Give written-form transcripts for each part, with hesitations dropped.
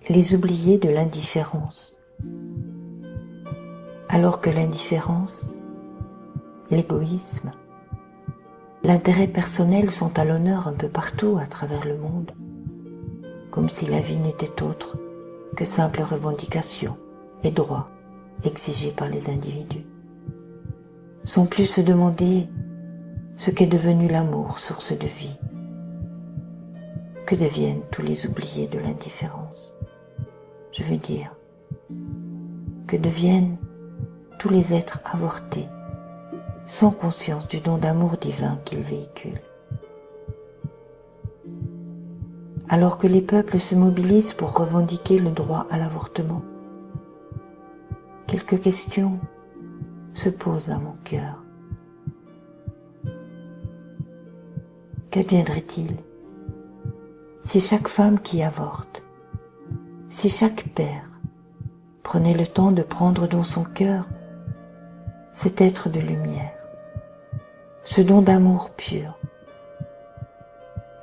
les oubliés de l'indifférence. Alors que l'indifférence, l'égoïsme, l'intérêt personnel sont à l'honneur un peu partout à travers le monde, comme si la vie n'était autre que simple revendication et droits exigés par les individus, sans plus se demander ce qu'est devenu l'amour, source de vie. Que deviennent tous les oubliés de l'indifférence? Je veux dire, que deviennent tous les êtres avortés, sans conscience du don d'amour divin qu'ils véhiculent? Alors que les peuples se mobilisent pour revendiquer le droit à l'avortement, quelques questions se posent à mon cœur. Qu'adviendrait-il si chaque femme qui avorte, si chaque père prenait le temps de prendre dans son cœur cet être de lumière, ce don d'amour pur,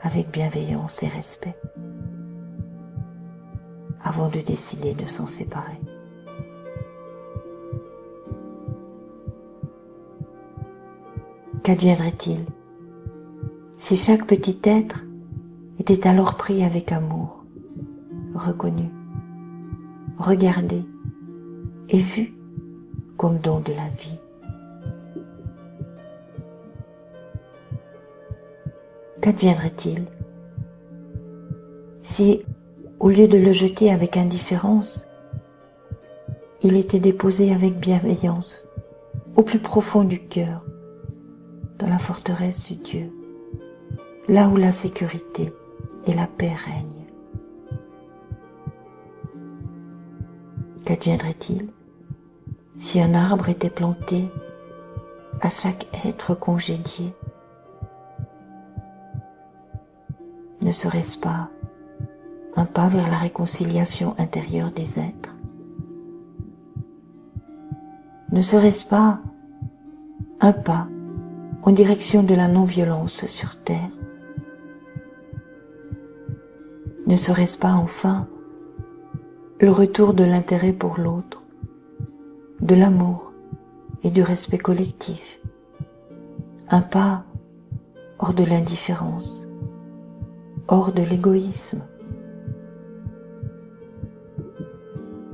avec bienveillance et respect, avant de décider de s'en séparer? Qu'adviendrait-il si chaque petit être était alors pris avec amour, reconnu, regardé et vu comme don de la vie? Qu'adviendrait-il si, au lieu de le jeter avec indifférence, il était déposé avec bienveillance au plus profond du cœur, dans la forteresse du Dieu, là où la sécurité et la paix règnent? Qu'adviendrait-il si un arbre était planté à chaque être congédié? Ne serait-ce pas un pas vers la réconciliation intérieure des êtres? Ne serait-ce pas un pas en direction de la non-violence sur terre? Ne serait-ce pas enfin le retour de l'intérêt pour l'autre, de l'amour et du respect collectif, un pas hors de l'indifférence, hors de l'égoïsme?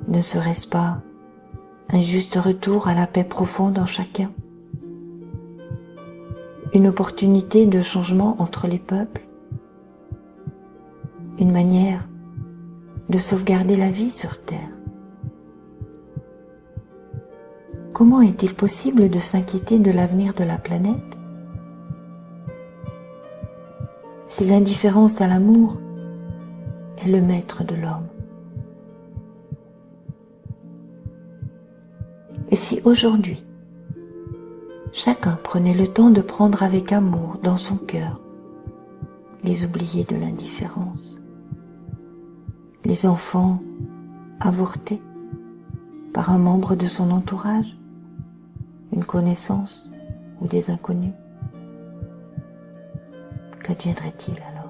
Ne serait-ce pas un juste retour à la paix profonde en chacun, une opportunité de changement entre les peuples, une manière de sauvegarder la vie sur terre? Comment est-il possible de s'inquiéter de l'avenir de la planète si l'indifférence à l'amour est le maître de l'homme? Et si aujourd'hui, chacun prenait le temps de prendre avec amour dans son cœur les oubliés de l'indifférence, les enfants avortés par un membre de son entourage, une connaissance ou des inconnus? Qu'adviendrait-il alors?